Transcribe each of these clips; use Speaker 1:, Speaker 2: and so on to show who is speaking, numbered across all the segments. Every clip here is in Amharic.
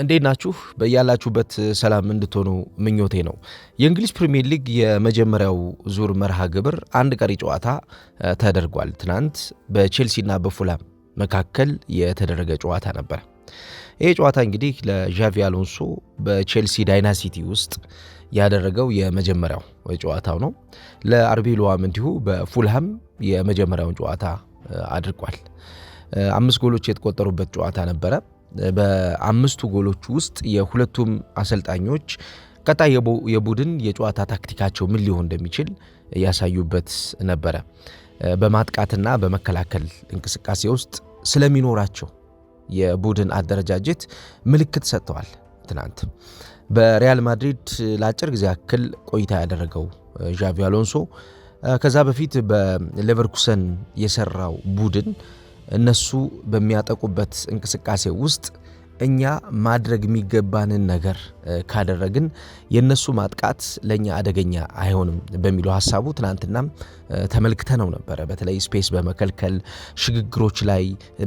Speaker 1: እንዴት ናችሁ? በያላችሁበት ሰላም እንድትሆኑ ምኞቴ ነው። የእንግሊዝ ፕሪሚየር ሊግ የመጀመሪያው ዙር መርሃ ግብር አንድ ቀሪ ጨዋታ ተደርጓል። ትናንት በቼልሲና በፉላም መካከል የተደረገ ጨዋታ ነበር። ይህ ጨዋታ እንግዲህ ለዣቪ አሎንሶ በቼልሲ ዳይናሲቲ ውስጥ ያደረገው የመጀመሪያው ጨዋታው ነው። ለአርቤሎዋም እንዲሁ በፉልሃም የመጀመሪያውን ጨዋታ አድርጓል። 5 ጎሎች የተቆጠሩበት ጨዋታ ነበረ። በአምስቱ ጎሎች ውስጥ የሁለቱም አሰልጣኞች ቀጣይ የቡድን የጨዋታ ታክቲካቸው ምን ሊሆን እንደሚችል ያሳዩበት ነበረ። በማጥቃትና በመከላከል እንቅስቃሴ ውስጥ ስለሚኖራቸው የቡድን አደረጃጀት ምልክት ሰጥተዋል። ትናንት በሪያል ማድሪድ ለአጭር ጊዜ ያክል ቆይታ ያደረገው ዣቪ አሎንሶ ከዛ በፊት በሌቨርኩሰን የሰራው ቡድን እነሱ በሚያጠቁበት እንቅስቃሴ ውስጥ እኛ ማድረግ የሚገባንን ነገር ካደረግን የነሱ ማጥቃት ለኛ አደገኛ አይሆንም በሚለው ሐሳቡ ትናንትናም ተመልክተነው ነበረ። በተለይ ስፔስ በመከልከል ሽግግሮች ላይ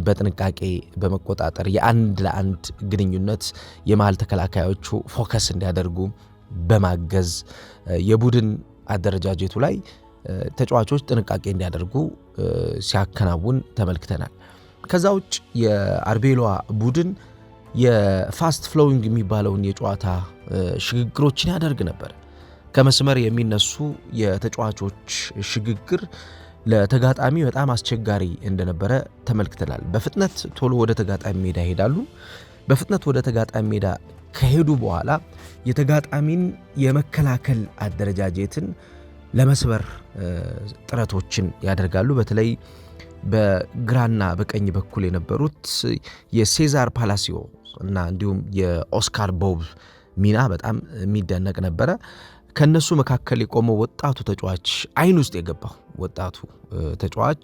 Speaker 1: በጥንቃቄ በመቆጣጠር የአንድ ለአንድ ግንኙነት የመሃል ተከላካዮቹ ፎከስ እንዲያደርጉ በማገዝ የቡድን አደረጃጀቱ ላይ ተጫዋቾች ጥንቃቄ እንዲያደርጉ ሲያከናውን ተመልክተናል። ከዛ ውጭ የአርቤሎዋ ቡድን የፋስት ፍሎዊንግ የሚባለውን የጨዋታ ሽግግሮችን ያደርግ ነበር። ከመስመር የሚነሱ የተጫዋቾች ሽግግር ለተጋጣሚ በጣም አስቸጋሪ እንደነበረ ተመልክተናል። በፍጥነት ቶሎ ወደ ተጋጣሚ ሜዳ ይሄዳሉ። በፍጥነት ወደ ተጋጣሚ ሜዳ ከሄዱ በኋላ የተጋጣሚን የመከላከል አደረጃጀትን ለመስበር ጥረቶችን ያደርጋሉ። በተለይ በግራና በቀኝ በኩል የነበሩት የሴዛር ፓላሲዮ እና እንዲሁም የኦስካር ቦብ ሚና በጣም የሚደነቅ ነበረ። ከነሱ መካከል የቆመው ወጣቱ ተጫዋች አይን ውስጥ የገባው ወጣቱ ተጫዋች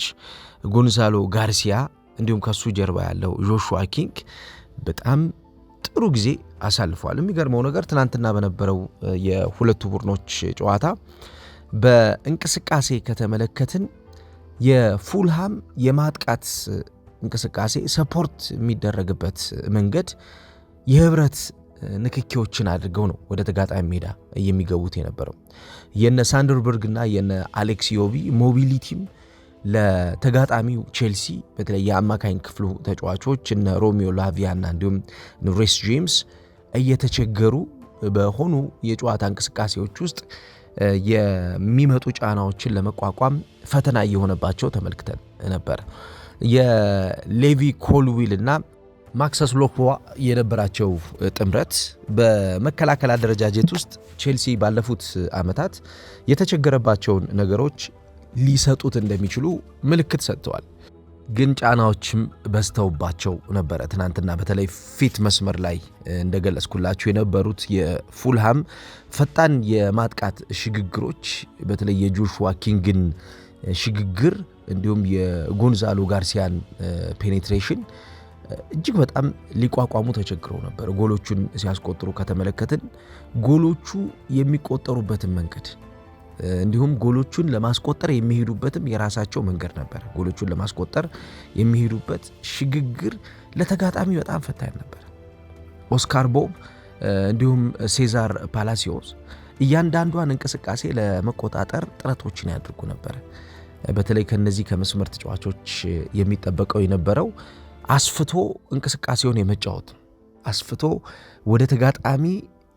Speaker 1: ጎንዛሎ ጋርሲያ እንዲሁም ከሱ ጀርባ ያለው ጆሹዋ ኪንግ በጣም ጥሩ ጊዜ አሳልፏል። የሚገርመው ነገር ትናንትና በነበረው የሁለቱ ቡድኖች ጨዋታ በእንቅስቃሴ ከተመለከትን የፉልሃም የማጥቃት እንቅስቃሴ ሰፖርት የሚደረግበት መንገድ የህብረት ንክኪዎችን አድርገው ነው ወደ ተጋጣሚ ሜዳ የሚገቡት የነበረው። የነ ሳንደርበርግና የነ አሌክስ ዮቢ ሞቢሊቲም ለተጋጣሚው ቼልሲ በተለይ የአማካኝ ክፍሉ ተጫዋቾች እነ ሮሚዮ ላቪያና እንዲሁም ሬስ ጄምስ እየተቸገሩ በሆኑ የጨዋታ እንቅስቃሴዎች ውስጥ የሚመጡ ጫናዎችን ለመቋቋም ፈተና እየሆነባቸው ተመልክተን ነበር። የሌቪ ኮልዊል እና ማክሰስ ሎክዋ የነበራቸው ጥምረት በመከላከል አደረጃጀት ውስጥ ቼልሲ ባለፉት ዓመታት የተቸገረባቸውን ነገሮች ሊሰጡት እንደሚችሉ ምልክት ሰጥተዋል። ግን ጫናዎችም በዝተውባቸው ነበረ። ትናንትና በተለይ ፊት መስመር ላይ እንደገለጽኩላችሁ የነበሩት የፉልሃም ፈጣን የማጥቃት ሽግግሮች በተለይ የጆሹዋ ኪንግን ሽግግር እንዲሁም የጎንዛሎ ጋርሲያን ፔኔትሬሽን እጅግ በጣም ሊቋቋሙ ተቸግረው ነበር። ጎሎቹን ሲያስቆጥሩ ከተመለከትን ጎሎቹ የሚቆጠሩበትን መንገድ እንዲሁም ጎሎቹን ለማስቆጠር የሚሄዱበትም የራሳቸው መንገድ ነበር። ጎሎቹን ለማስቆጠር የሚሄዱበት ሽግግር ለተጋጣሚ በጣም ፈታኝ ነበር። ኦስካር ቦብ እንዲሁም ሴዛር ፓላሲዮስ እያንዳንዷን እንቅስቃሴ ለመቆጣጠር ጥረቶችን ያድርጉ ነበር። በተለይ ከነዚህ ከመስመር ተጫዋቾች የሚጠበቀው የነበረው አስፍቶ እንቅስቃሴውን የመጫወት አስፍቶ ወደ ተጋጣሚ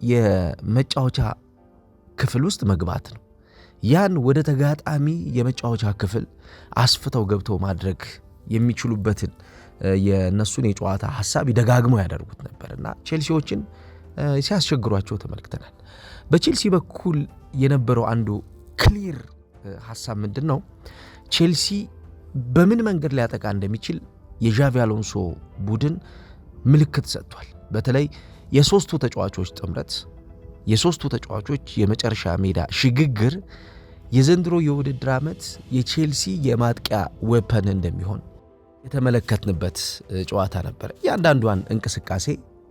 Speaker 1: የመጫወቻ ክፍል ውስጥ መግባት ነው። ያን ወደ ተጋጣሚ የመጫወቻ ክፍል አስፍተው ገብተው ማድረግ የሚችሉበትን የነሱን የጨዋታ ሐሳብ ይደጋግመው ያደርጉት ነበርና ቼልሲዎችን ሲያስቸግሯቸው ተመልክተናል። በቼልሲ በኩል የነበረው አንዱ ክሊር ሐሳብ ምንድን ነው? ቼልሲ በምን መንገድ ሊያጠቃ እንደሚችል የዣቪ አሎንሶ ቡድን ምልክት ሰጥቷል። በተለይ የሶስቱ ተጫዋቾች ጥምረት የሶስቱ ተጫዋቾች የመጨረሻ ሜዳ ሽግግር የዘንድሮ የውድድር ዓመት የቼልሲ የማጥቂያ ዌፐን እንደሚሆን የተመለከትንበት ጨዋታ ነበር። ያንዳንዷን እንቅስቃሴ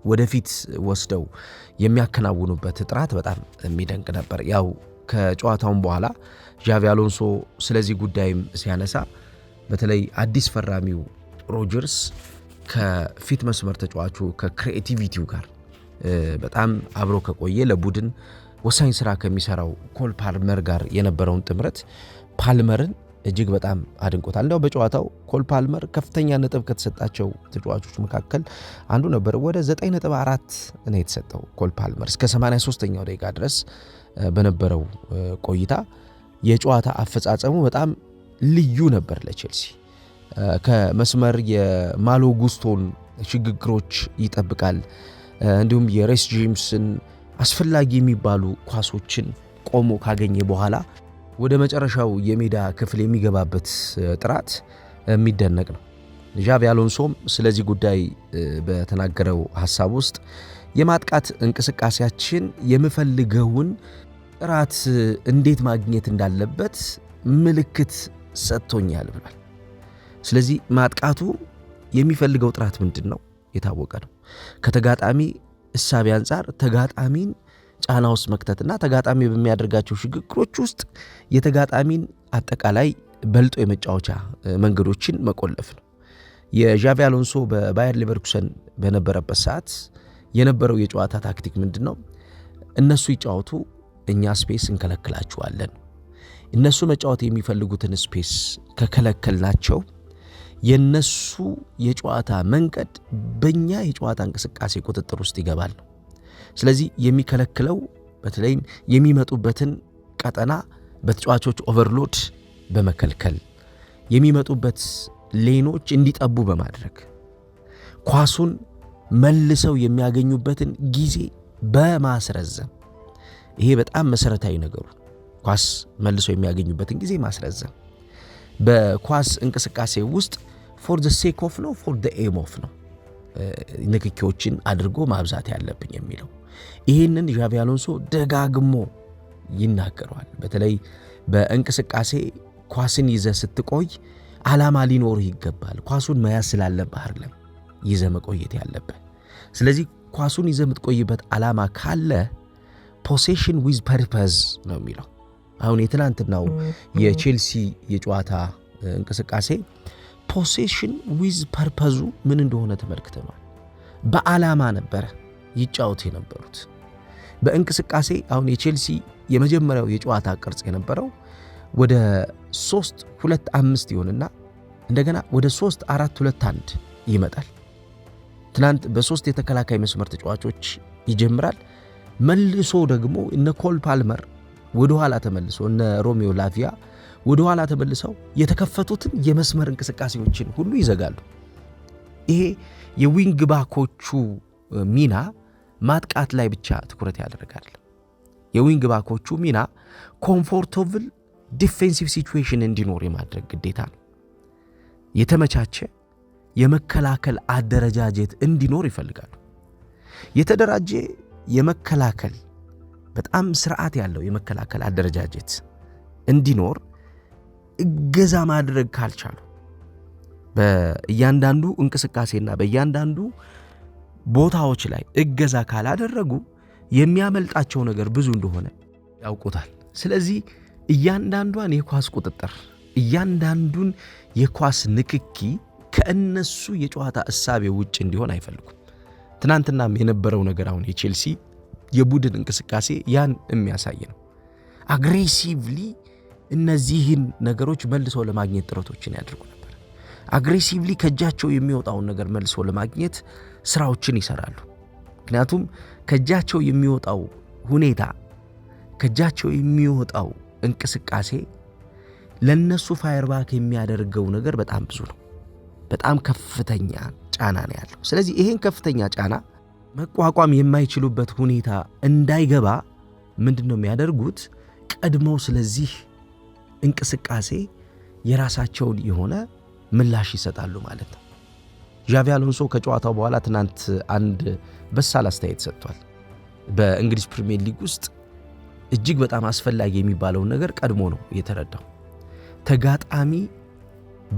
Speaker 1: ወደፊት ወስደው የሚያከናውኑበት ጥራት በጣም የሚደንቅ ነበር። ያው ከጨዋታውም በኋላ ዣቪ አሎንሶ ስለዚህ ጉዳይም ሲያነሳ በተለይ አዲስ ፈራሚው ሮጀርስ ከፊት መስመር ተጫዋቹ ከክሪኤቲቪቲው ጋር በጣም አብሮ ከቆየ ለቡድን ወሳኝ ስራ ከሚሰራው ኮል ፓልመር ጋር የነበረውን ጥምረት ፓልመርን እጅግ በጣም አድንቆታል። እንደው በጨዋታው ኮል ፓልመር ከፍተኛ ነጥብ ከተሰጣቸው ተጫዋቾች መካከል አንዱ ነበር። ወደ 9.4 ነው የተሰጠው ኮል ፓልመር እስከ 83ኛው ደቂቃ ድረስ በነበረው ቆይታ የጨዋታ አፈጻጸሙ በጣም ልዩ ነበር ለቼልሲ። ከመስመር የማሎ ጉስቶን ሽግግሮች ይጠብቃል። እንዲሁም የሬስ ጄምስን አስፈላጊ የሚባሉ ኳሶችን ቆሞ ካገኘ በኋላ ወደ መጨረሻው የሜዳ ክፍል የሚገባበት ጥራት የሚደነቅ ነው። ዣቪ አሎንሶም ስለዚህ ጉዳይ በተናገረው ሐሳብ ውስጥ የማጥቃት እንቅስቃሴያችን የምፈልገውን ጥራት እንዴት ማግኘት እንዳለበት ምልክት ሰጥቶኛል ብሏል። ስለዚህ ማጥቃቱ የሚፈልገው ጥራት ምንድን ነው የታወቀ ነው። ከተጋጣሚ እሳቤ አንጻር ተጋጣሚን ጫና ውስጥ መክተትና ተጋጣሚ በሚያደርጋቸው ሽግግሮች ውስጥ የተጋጣሚን አጠቃላይ በልጦ የመጫወቻ መንገዶችን መቆለፍ ነው። የዣቪ አሎንሶ በባየር ሌቨርኩሰን በነበረበት ሰዓት የነበረው የጨዋታ ታክቲክ ምንድን ነው? እነሱ ይጫወቱ፣ እኛ ስፔስ እንከለክላቸዋለን። እነሱ መጫወት የሚፈልጉትን ስፔስ ከከለከልናቸው የነሱ የጨዋታ መንገድ በእኛ የጨዋታ እንቅስቃሴ ቁጥጥር ውስጥ ይገባል ነው። ስለዚህ የሚከለክለው በተለይም የሚመጡበትን ቀጠና በተጫዋቾች ኦቨርሎድ በመከልከል የሚመጡበት ሌኖች እንዲጠቡ በማድረግ ኳሱን መልሰው የሚያገኙበትን ጊዜ በማስረዘም፣ ይሄ በጣም መሰረታዊ ነገሩ ኳስ መልሰው የሚያገኙበትን ጊዜ ማስረዘም። በኳስ እንቅስቃሴ ውስጥ ፎር ዘ ሴክ ኦፍ ነው ፎር ዘ ኤም ኦፍ ነው ንክኪዎችን አድርጎ ማብዛት ያለብኝ የሚለው ይህንን ዣቪ አሎንሶ ደጋግሞ ይናገረዋል። በተለይ በእንቅስቃሴ ኳስን ይዘ ስትቆይ ዓላማ ሊኖርህ ይገባል። ኳሱን መያዝ ስላለብህ አይደለም ይዘ መቆየት ያለብህ። ስለዚህ ኳሱን ይዘ የምትቆይበት ዓላማ ካለ ፖሴሽን ዊዝ ፐርፐዝ ነው የሚለው። አሁን የትናንትናው የቼልሲ የጨዋታ እንቅስቃሴ ፖሴሽን ዊዝ ፐርፐዙ ምን እንደሆነ ተመልክተናል። በዓላማ ነበረ ይጫወቱ የነበሩት በእንቅስቃሴ። አሁን የቼልሲ የመጀመሪያው የጨዋታ ቅርጽ የነበረው ወደ 3-2-5 ይሆንና እንደገና ወደ 3-4-2-1 ይመጣል። ትናንት በ3 የተከላካይ መስመር ተጫዋቾች ይጀምራል። መልሶ ደግሞ እነ ኮል ፓልመር ወደ ኋላ ተመልሶ እነ ሮሜዮ ላቪያ ወደ ኋላ ተመልሰው የተከፈቱትን የመስመር እንቅስቃሴዎችን ሁሉ ይዘጋሉ። ይሄ የዊንግ ባኮቹ ሚና ማጥቃት ላይ ብቻ ትኩረት ያደርጋል። የዊንግ ባኮቹ ሚና ኮምፎርታብል ዲፌንሲቭ ሲቹዌሽን እንዲኖር የማድረግ ግዴታ ነው። የተመቻቸ የመከላከል አደረጃጀት እንዲኖር ይፈልጋሉ። የተደራጀ የመከላከል በጣም ስርዓት ያለው የመከላከል አደረጃጀት እንዲኖር እገዛ ማድረግ ካልቻሉ በእያንዳንዱ እንቅስቃሴና በእያንዳንዱ ቦታዎች ላይ እገዛ ካላደረጉ የሚያመልጣቸው ነገር ብዙ እንደሆነ ያውቁታል። ስለዚህ እያንዳንዷን የኳስ ቁጥጥር፣ እያንዳንዱን የኳስ ንክኪ ከእነሱ የጨዋታ እሳቤ ውጭ እንዲሆን አይፈልጉም። ትናንትናም የነበረው ነገር አሁን የቼልሲ የቡድን እንቅስቃሴ ያን የሚያሳይ ነው። አግሬሲቭሊ እነዚህን ነገሮች መልሶ ለማግኘት ጥረቶችን ያደርጉ ነበር። አግሬሲቭሊ ከእጃቸው የሚወጣውን ነገር መልሶ ለማግኘት ስራዎችን ይሰራሉ። ምክንያቱም ከእጃቸው የሚወጣው ሁኔታ፣ ከእጃቸው የሚወጣው እንቅስቃሴ ለነሱ ፋየርባክ የሚያደርገው ነገር በጣም ብዙ ነው። በጣም ከፍተኛ ጫና ነው ያለው። ስለዚህ ይሄን ከፍተኛ ጫና መቋቋም የማይችሉበት ሁኔታ እንዳይገባ ምንድነው የሚያደርጉት? ቀድመው ስለዚህ እንቅስቃሴ የራሳቸውን የሆነ ምላሽ ይሰጣሉ ማለት ነው። ዣቪ አሎንሶ ከጨዋታው በኋላ ትናንት አንድ በሳል አስተያየት ሰጥቷል። በእንግሊዝ ፕሪሚየር ሊግ ውስጥ እጅግ በጣም አስፈላጊ የሚባለውን ነገር ቀድሞ ነው የተረዳው። ተጋጣሚ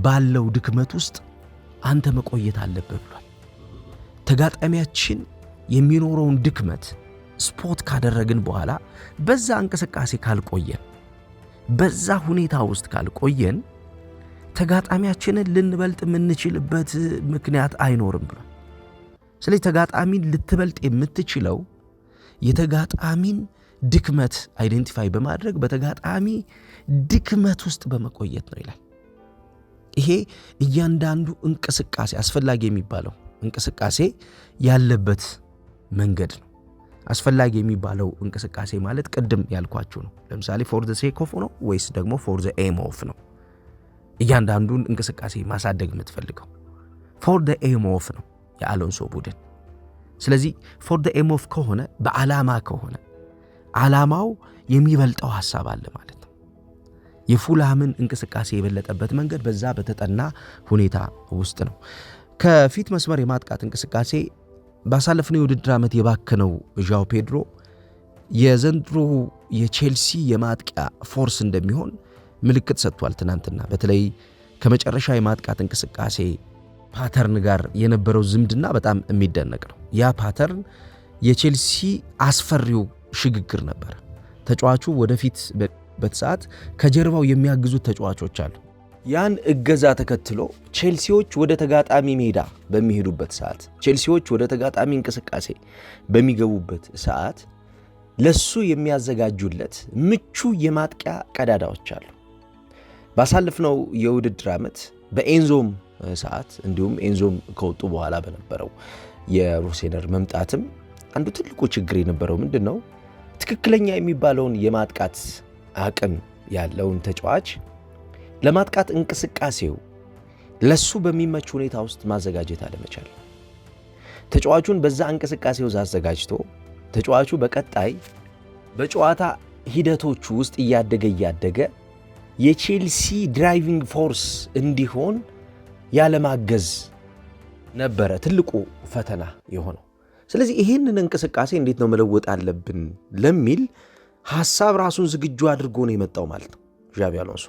Speaker 1: ባለው ድክመት ውስጥ አንተ መቆየት አለብህ ብሏል። ተጋጣሚያችን የሚኖረውን ድክመት ስፖት ካደረግን በኋላ በዛ እንቅስቃሴ ካልቆየን፣ በዛ ሁኔታ ውስጥ ካልቆየን ተጋጣሚያችንን ልንበልጥ የምንችልበት ምክንያት አይኖርም ብሏል። ስለዚህ ተጋጣሚን ልትበልጥ የምትችለው የተጋጣሚን ድክመት አይደንቲፋይ በማድረግ በተጋጣሚ ድክመት ውስጥ በመቆየት ነው ይላል። ይሄ እያንዳንዱ እንቅስቃሴ አስፈላጊ የሚባለው እንቅስቃሴ ያለበት መንገድ ነው። አስፈላጊ የሚባለው እንቅስቃሴ ማለት ቅድም ያልኳችሁ ነው። ለምሳሌ ፎር ዘ ሴክ ኦፍ ነው ወይስ ደግሞ ፎር ዘ ኤም ኦፍ ነው? እያንዳንዱን እንቅስቃሴ ማሳደግ የምትፈልገው ፎር ዘ ኤም ኦፍ ነው የአሎንሶ ቡድን። ስለዚህ ፎር ዘ ኤም ኦፍ ከሆነ በዓላማ ከሆነ ዓላማው የሚበልጠው ሐሳብ አለ ማለት ነው። የፉልሃምን እንቅስቃሴ የበለጠበት መንገድ በዛ በተጠና ሁኔታ ውስጥ ነው። ከፊት መስመር የማጥቃት እንቅስቃሴ ባሳለፍነው የውድድር ዓመት የባከነው ዣው ፔድሮ የዘንድሮ የቼልሲ የማጥቂያ ፎርስ እንደሚሆን ምልክት ሰጥቷል። ትናንትና በተለይ ከመጨረሻ የማጥቃት እንቅስቃሴ ፓተርን ጋር የነበረው ዝምድና በጣም የሚደነቅ ነው። ያ ፓተርን የቼልሲ አስፈሪው ሽግግር ነበር። ተጫዋቹ ወደፊት በሰዓት ከጀርባው የሚያግዙት ተጫዋቾች አሉ። ያን እገዛ ተከትሎ ቼልሲዎች ወደ ተጋጣሚ ሜዳ በሚሄዱበት ሰዓት፣ ቼልሲዎች ወደ ተጋጣሚ እንቅስቃሴ በሚገቡበት ሰዓት ለሱ የሚያዘጋጁለት ምቹ የማጥቂያ ቀዳዳዎች አሉ። ባሳለፍነው የውድድር ዓመት በኤንዞም ሰዓት እንዲሁም ኤንዞም ከወጡ በኋላ በነበረው የሮሴነር መምጣትም አንዱ ትልቁ ችግር የነበረው ምንድነው? ትክክለኛ የሚባለውን የማጥቃት አቅም ያለውን ተጫዋች ለማጥቃት እንቅስቃሴው ለሱ በሚመች ሁኔታ ውስጥ ማዘጋጀት አለመቻል። ተጫዋቹን በዛ እንቅስቃሴው አዘጋጅቶ ተጫዋቹ በቀጣይ በጨዋታ ሂደቶቹ ውስጥ እያደገ የቼልሲ ድራይቪንግ ፎርስ እንዲሆን ያለማገዝ ነበረ ትልቁ ፈተና የሆነው። ስለዚህ ይህንን እንቅስቃሴ እንዴት ነው መለወጥ አለብን ለሚል ሐሳብ ራሱን ዝግጁ አድርጎ ነው የመጣው ማለት ነው ዣቪ አሎንሶ።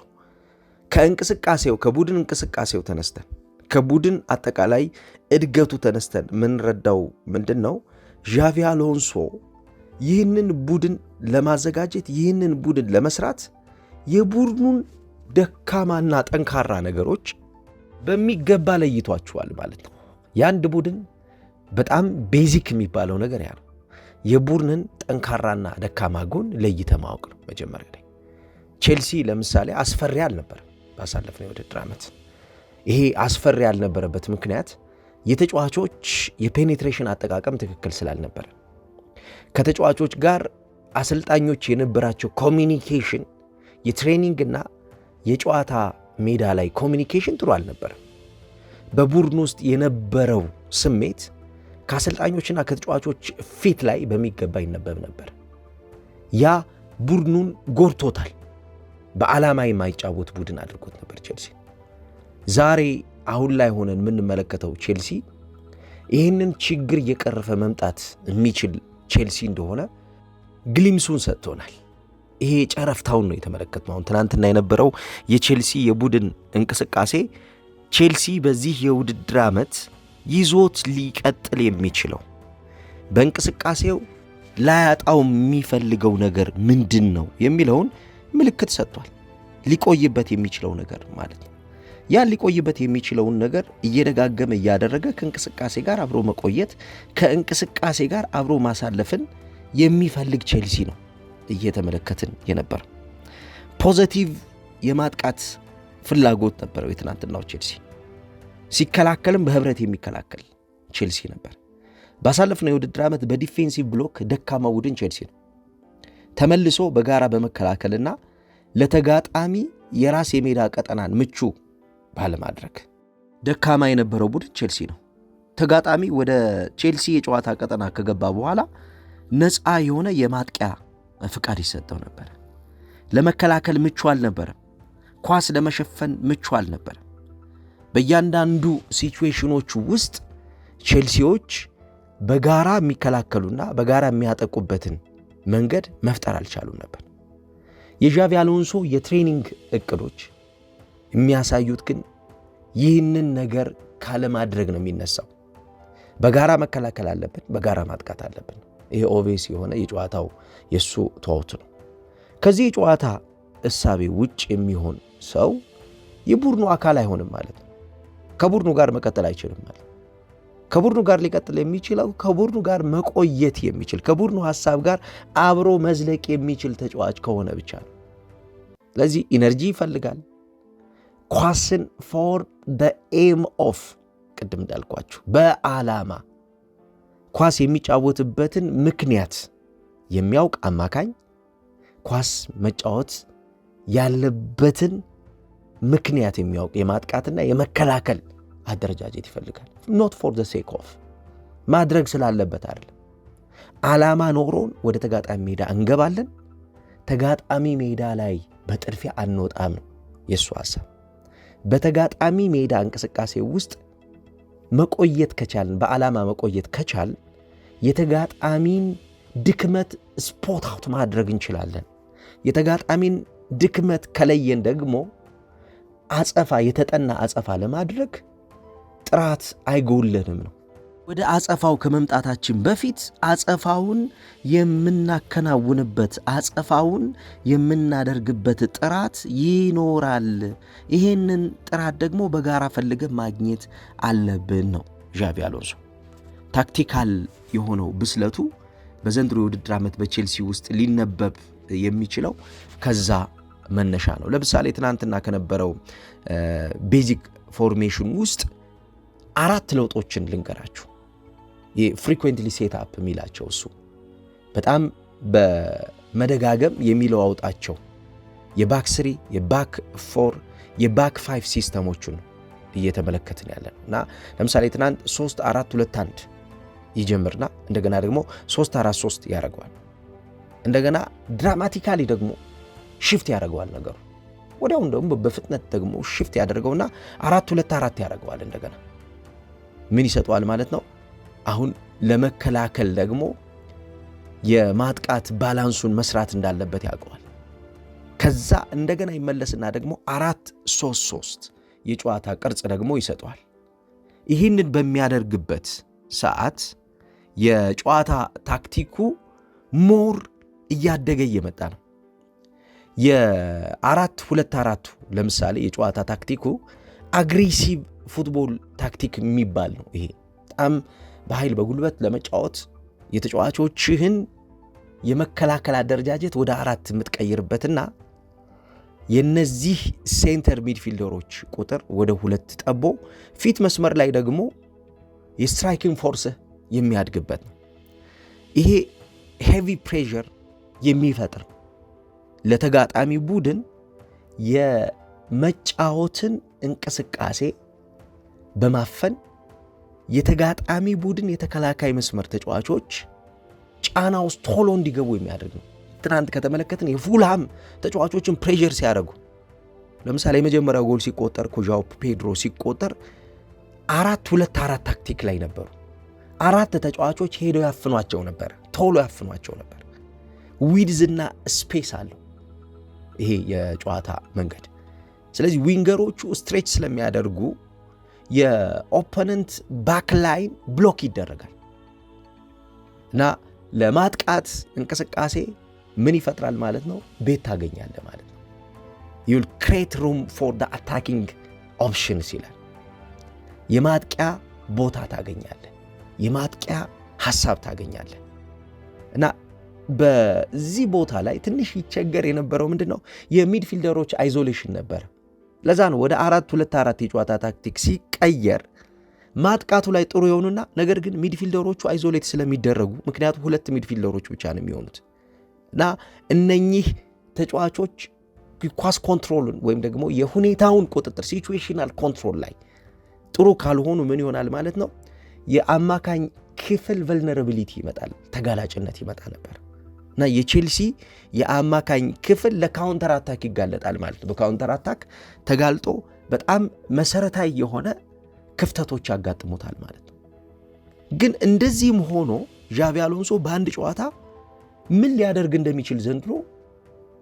Speaker 1: ከእንቅስቃሴው ከቡድን እንቅስቃሴው ተነስተን ከቡድን አጠቃላይ እድገቱ ተነስተን ምንረዳው ምንድን ነው? ዣቪ አሎንሶ ይህንን ቡድን ለማዘጋጀት ይህንን ቡድን ለመስራት የቡድኑን ደካማና ጠንካራ ነገሮች በሚገባ ለይቷቸዋል ማለት ነው። የአንድ ቡድን በጣም ቤዚክ የሚባለው ነገር ያ ነው። የቡድንን ጠንካራና ደካማ ጎን ለይተ ማወቅ ነው መጀመሪያ ላይ። ቼልሲ ለምሳሌ አስፈሪ አልነበረ ባሳለፍነው የውድድር ዓመት። ይሄ አስፈሪ ያልነበረበት ምክንያት የተጫዋቾች የፔኔትሬሽን አጠቃቀም ትክክል ስላልነበረ፣ ከተጫዋቾች ጋር አሰልጣኞች የነበራቸው ኮሚኒኬሽን፣ የትሬኒንግና የጨዋታ ሜዳ ላይ ኮሚኒኬሽን ጥሩ አልነበረ። በቡድን ውስጥ የነበረው ስሜት ከአሰልጣኞችና ከተጫዋቾች ፊት ላይ በሚገባ ይነበብ ነበር። ያ ቡድኑን ጎርቶታል። በዓላማ የማይጫወት ቡድን አድርጎት ነበር ቼልሲ። ዛሬ አሁን ላይ ሆነን የምንመለከተው ቼልሲ ይህንን ችግር እየቀረፈ መምጣት የሚችል ቼልሲ እንደሆነ ግሊምሱን ሰጥቶናል። ይሄ ጨረፍታውን ነው የተመለከትነው። አሁን ትናንትና የነበረው የቼልሲ የቡድን እንቅስቃሴ ቼልሲ በዚህ የውድድር ዓመት ይዞት ሊቀጥል የሚችለው በእንቅስቃሴው ላያጣው የሚፈልገው ነገር ምንድን ነው የሚለውን ምልክት ሰጥቷል። ሊቆይበት የሚችለው ነገር ማለት ነው። ያን ሊቆይበት የሚችለውን ነገር እየደጋገመ እያደረገ ከእንቅስቃሴ ጋር አብሮ መቆየት፣ ከእንቅስቃሴ ጋር አብሮ ማሳለፍን የሚፈልግ ቼልሲ ነው እየተመለከትን የነበረ። ፖዚቲቭ የማጥቃት ፍላጎት ነበረው የትናንትናው ቼልሲ። ሲከላከልም በህብረት የሚከላከል ቼልሲ ነበር። ባሳለፍነው የውድድር ዓመት በዲፌንሲቭ ብሎክ ደካማ ቡድን ቼልሲ ነው። ተመልሶ በጋራ በመከላከልና ለተጋጣሚ የራስ የሜዳ ቀጠናን ምቹ ባለማድረግ ደካማ የነበረው ቡድን ቼልሲ ነው። ተጋጣሚ ወደ ቼልሲ የጨዋታ ቀጠና ከገባ በኋላ ነፃ የሆነ የማጥቂያ ፍቃድ ይሰጠው ነበር። ለመከላከል ምቹ አልነበረም። ኳስ ለመሸፈን ምቹ አልነበረም። በእያንዳንዱ ሲቹዌሽኖች ውስጥ ቼልሲዎች በጋራ የሚከላከሉና በጋራ የሚያጠቁበትን መንገድ መፍጠር አልቻሉም ነበር። የዣቪ አሎንሶ የትሬኒንግ እቅዶች የሚያሳዩት ግን ይህንን ነገር ካለማድረግ ነው የሚነሳው። በጋራ መከላከል አለብን፣ በጋራ ማጥቃት አለብን። ይሄ ኦቬስ የሆነ የጨዋታው የሱ ተውት ነው። ከዚህ የጨዋታ እሳቤ ውጭ የሚሆን ሰው የቡድኑ አካል አይሆንም ማለት ነው። ከቡድኑ ጋር መቀጠል አይችልም ማለት ነው። ከቡድኑ ጋር ሊቀጥል የሚችለው ከቡድኑ ጋር መቆየት የሚችል ከቡድኑ ሐሳብ ጋር አብሮ መዝለቅ የሚችል ተጫዋች ከሆነ ብቻ ነው። ስለዚህ ኢነርጂ ይፈልጋል። ኳስን ፎር the aim of ቅድም እንዳልኳችሁ በዓላማ ኳስ የሚጫወትበትን ምክንያት የሚያውቅ አማካኝ ኳስ መጫወት ያለበትን ምክንያት የሚያውቅ የማጥቃትና የመከላከል አደረጃጀት ይፈልጋል። not for the sake of ማድረግ ስላለበት አይደለም። ዓላማ ኖሮን ወደ ተጋጣሚ ሜዳ እንገባለን፣ ተጋጣሚ ሜዳ ላይ በጥድፊያ አንወጣም ነው የሱ ሐሳብ። በተጋጣሚ ሜዳ እንቅስቃሴ ውስጥ መቆየት ከቻልን በዓላማ መቆየት ከቻልን የተጋጣሚን ድክመት ስፖት አውት ማድረግ እንችላለን። የተጋጣሚን ድክመት ከለየን ደግሞ አጸፋ የተጠና አጸፋ ለማድረግ ጥራት አይጎለንም ነው። ወደ አጸፋው ከመምጣታችን በፊት አጸፋውን የምናከናውንበት አጸፋውን የምናደርግበት ጥራት ይኖራል። ይሄንን ጥራት ደግሞ በጋራ ፈልገን ማግኘት አለብን ነው ዣቪ አሎንሶ። ታክቲካል የሆነው ብስለቱ በዘንድሮ የውድድር ዓመት በቼልሲ ውስጥ ሊነበብ የሚችለው ከዛ መነሻ ነው። ለምሳሌ ትናንትና ከነበረው ቤዚክ ፎርሜሽን ውስጥ 4 ለውጦችን ልንገራችሁ። የፍሪኩዌንትሊ ሴት አፕ የሚላቸው እሱ በጣም በመደጋገም የሚለዋውጣቸው የባክ 3 የባክ 4 የባክ 5 ሲስተሞችን እየተመለከትን ያለን እና ለምሳሌ ትናንት 3-4-2-1 ይጀምርና እንደገና ደግሞ 3-4-3 ያደርገዋል። እንደገና ድራማቲካሊ ደግሞ ሽፍት ያደርገዋል ነገሩ። ወዲያውኑ ደግሞ በፍጥነት ደግሞ ሽፍት ያደርገውና 4-2-4 ያደርገዋል። እንደገና ምን ይሰጠዋል ማለት ነው? አሁን ለመከላከል ደግሞ የማጥቃት ባላንሱን መስራት እንዳለበት ያውቀዋል። ከዛ እንደገና ይመለስና ደግሞ 4-3-3 የጨዋታ ቅርጽ ደግሞ ይሰጠዋል። ይህንን በሚያደርግበት ሰዓት የጨዋታ ታክቲኩ ሞር እያደገ እየመጣ ነው። የ4-2-4 ለምሳሌ የጨዋታ ታክቲኩ አግሬሲቭ ፉትቦል ታክቲክ የሚባል ነው። ይሄ በጣም በኃይል በጉልበት ለመጫወት የተጫዋቾችህን የመከላከል አደረጃጀት ወደ 4 የምትቀይርበትና የነዚህ ሴንተር ሚድፊልደሮች ቁጥር ወደ 2 ጠቦ ፊት መስመር ላይ ደግሞ የስትራይኪንግ ፎርስህ የሚያድግበት ነው። ይሄ ሄቪ ፕሬሸር የሚፈጥር ለተጋጣሚ ቡድን የመጫወትን እንቅስቃሴ በማፈን የተጋጣሚ ቡድን የተከላካይ መስመር ተጫዋቾች ጫና ውስጥ ቶሎ እንዲገቡ የሚያደርግ ነው። ትናንት ከተመለከትን የፉልሃም ተጫዋቾችን ፕሬሸር ሲያደርጉ ለምሳሌ የመጀመሪያው ጎል ሲቆጠር ዣኦ ፔድሮ ሲቆጠር 4-2-4 ታክቲክ ላይ ነበሩ። 4 ተጫዋቾች ሄደው ያፍኗቸው ነበር፣ ቶሎ ያፍኗቸው ነበር። ዊድዝና ስፔስ አለው ይሄ የጨዋታ መንገድ። ስለዚህ ዊንገሮቹ ስትሬች ስለሚያደርጉ የኦፖነንት ባክላይን ብሎክ ይደረጋል እና ለማጥቃት እንቅስቃሴ ምን ይፈጥራል ማለት ነው? ቤት ታገኛለህ ማለት ነው። you'll create room for the attacking options ይላል። የማጥቂያ ቦታ ታገኛለህ፣ የማጥቂያ ሐሳብ ታገኛለህ እና በዚህ ቦታ ላይ ትንሽ ይቸገር የነበረው ምንድነው? የሚድፊልደሮች አይዞሌሽን ነበር። ለዛ ነው ወደ 4-2-4 የጨዋታ ታክቲክ ሲቀየር ማጥቃቱ ላይ ጥሩ የሆኑና ነገር ግን ሚድፊልደሮቹ አይዞሌት ስለሚደረጉ ምክንያቱም 2 ሚድፊልደሮች ብቻ ነው የሚሆኑት እና እነኚህ ተጫዋቾች ኳስ ኮንትሮልን ወይም ደግሞ የሁኔታውን ቁጥጥር ሲቹዌሽናል ኮንትሮል ላይ ጥሩ ካልሆኑ ምን ይሆናል ማለት ነው? የአማካኝ ክፍል ቨልነራቢሊቲ ይመጣል፣ ተጋላጭነት ይመጣ ነበር እና የቼልሲ የአማካኝ ክፍል ለካውንተር አታክ ይጋለጣል ማለት ነው። በካውንተር አታክ ተጋልጦ በጣም መሰረታዊ የሆነ ክፍተቶች ያጋጥሙታል ማለት ነው። ግን እንደዚህም ሆኖ ዣቪ አሎንሶ በአንድ ጨዋታ ምን ሊያደርግ እንደሚችል ዘንድሮ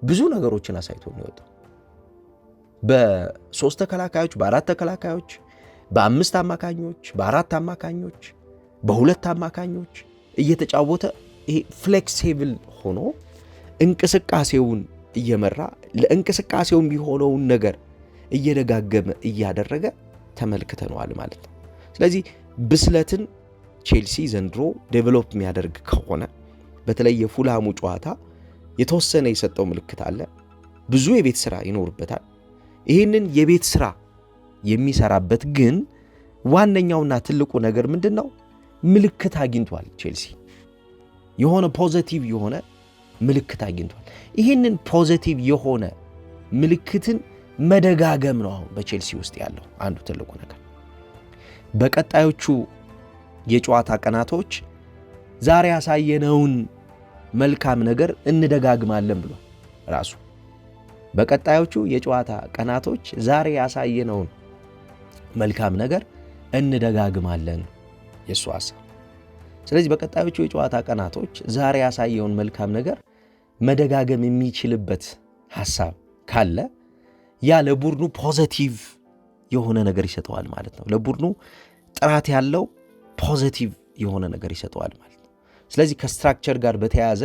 Speaker 1: ብዙ ነገሮችን አሳይቶ ነው የወጣው። በ3 ተከላካዮች፣ በ4 ተከላካዮች፣ በ5 አማካኞች፣ በ4 አማካኞች፣ በ2 አማካኞች እየተጫወተ ይሄ ፍሌክሲብል ሆኖ እንቅስቃሴውን እየመራ ለእንቅስቃሴው የሚሆነውን ነገር እየደጋገመ እያደረገ ተመልክተነዋል ማለት ነው። ስለዚህ ብስለትን ቼልሲ ዘንድሮ ዴቨሎፕ የሚያደርግ ከሆነ በተለይ የፉልሃሙ ጨዋታ የተወሰነ የሰጠው ምልክት አለ። ብዙ የቤት ስራ ይኖርበታል። ይህንን የቤት ስራ የሚሰራበት ግን ዋነኛውና ትልቁ ነገር ምንድነው? ምልክት አግኝቷል። ቼልሲ የሆነ ፖዚቲቭ የሆነ ምልክት አግኝቷል። ይህንን ፖዚቲቭ የሆነ ምልክትን መደጋገም ነው አሁን በቼልሲ ውስጥ ያለው አንዱ ትልቁ ነገር። በቀጣዮቹ የጨዋታ ቀናቶች ዛሬ ያሳየነውን መልካም ነገር እንደጋግማለን ብሎ ራሱ በቀጣዮቹ የጨዋታ ቀናቶች ዛሬ ያሳየነውን መልካም ነገር እንደጋግማለን የሱ ሐሳብ። ስለዚህ በቀጣዮቹ የጨዋታ ቀናቶች ዛሬ ያሳየውን መልካም ነገር መደጋገም የሚችልበት ሐሳብ ካለ ያ ለቡድኑ ፖዚቲቭ የሆነ ነገር ይሰጠዋል ማለት ነው። ለቡድኑ ጥራት ያለው ፖዚቲቭ የሆነ ነገር ይሰጠዋል ማለት ነው። ስለዚህ ከስትራክቸር ጋር በተያያዘ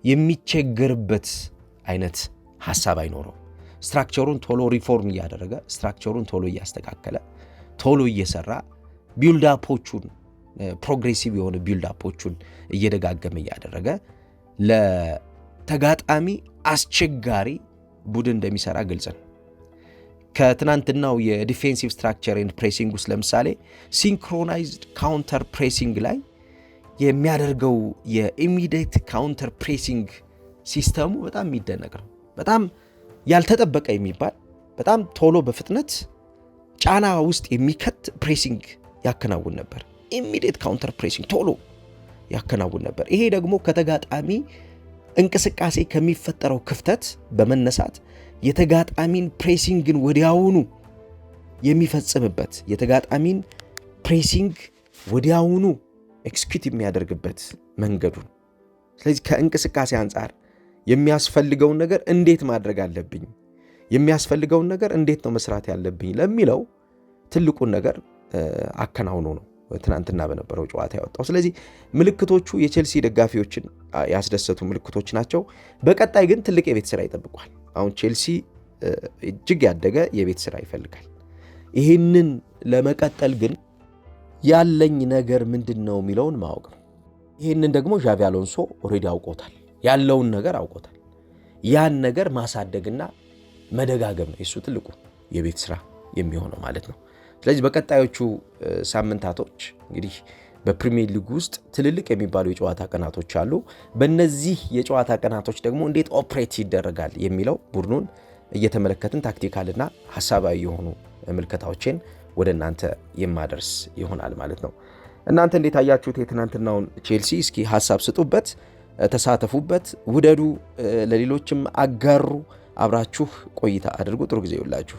Speaker 1: የሚቸገርበት አይነት ሐሳብ አይኖረው። ስትራክቸሩን ቶሎ ሪፎርም እያደረገ ስትራክቸሩን ቶሎ እያስተካከለ ቶሎ እየሰራ ቢልድአፖቹን ፕሮግሬሲቭ የሆነ ቢልድአፖቹን እየደጋገመ እያደረገ ለተጋጣሚ አስቸጋሪ ቡድን እንደሚሰራ ግልጽ ነው። ከትናንትናው የዲፌንሲቭ ስትራክቸር ኤንድ ፕሬሲንግ ውስጥ ለምሳሌ ሲንክሮናይዝድ ካውንተር ፕሬሲንግ ላይ የሚያደርገው የኢሚዲየት ካውንተር ፕሬሲንግ ሲስተሙ በጣም የሚደነቅ ነው። በጣም ያልተጠበቀ የሚባል በጣም ቶሎ በፍጥነት ጫና ውስጥ የሚከት ፕሬሲንግ ያከናውን ነበር። ኢሚዲየት ካውንተር ፕሬሲንግ ቶሎ ያከናውን ነበር። ይሄ ደግሞ ከተጋጣሚ እንቅስቃሴ ከሚፈጠረው ክፍተት በመነሳት የተጋጣሚን ፕሬሲንግን ወዲያውኑ የሚፈጽምበት የተጋጣሚን ፕሬሲንግ ወዲያውኑ ኤክስኪዩት የሚያደርግበት መንገዱ። ስለዚህ ከእንቅስቃሴ አንጻር የሚያስፈልገውን ነገር እንዴት ማድረግ አለብኝ፣ የሚያስፈልገውን ነገር እንዴት ነው መስራት ያለብኝ ለሚለው ትልቁን ነገር አከናውኖ ነው ትናንትና በነበረው ጨዋታ ያወጣው። ስለዚህ ምልክቶቹ የቼልሲ ደጋፊዎችን ያስደሰቱ ምልክቶች ናቸው። በቀጣይ ግን ትልቅ የቤት ስራ ይጠብቋል። አሁን ቼልሲ እጅግ ያደገ የቤት ስራ ይፈልጋል። ይህንን ለመቀጠል ግን ያለኝ ነገር ምንድነው የሚለውን ማወቅ ነው። ይህንን ደግሞ ዣቪ አሎንሶ ኦሬዲ አውቆታል፣ ያለውን ነገር አውቆታል። ያን ነገር ማሳደግና መደጋገም ነው የሱ ትልቁ የቤት ስራ የሚሆነው ማለት ነው። ስለዚህ በቀጣዮቹ ሳምንታቶች እንግዲህ በፕሪሚየር ሊግ ውስጥ ትልልቅ የሚባሉ የጨዋታ ቀናቶች አሉ። በእነዚህ የጨዋታ ቀናቶች ደግሞ እንዴት ኦፕሬት ይደረጋል የሚለው ቡድኑን እየተመለከትን ታክቲካልና ሐሳባዊ የሆኑ ምልከታዎችን ወደ እናንተ የማደርስ ይሆናል ማለት ነው። እናንተ እንዴት አያችሁት የትናንትናውን ቼልሲ? እስኪ ሐሳብ ስጡበት፣ ተሳተፉበት፣ ውደዱ፣ ለሌሎችም አጋሩ፣ አብራችሁ ቆይታ አድርጉ። ጥሩ ጊዜ ይሁንላችሁ።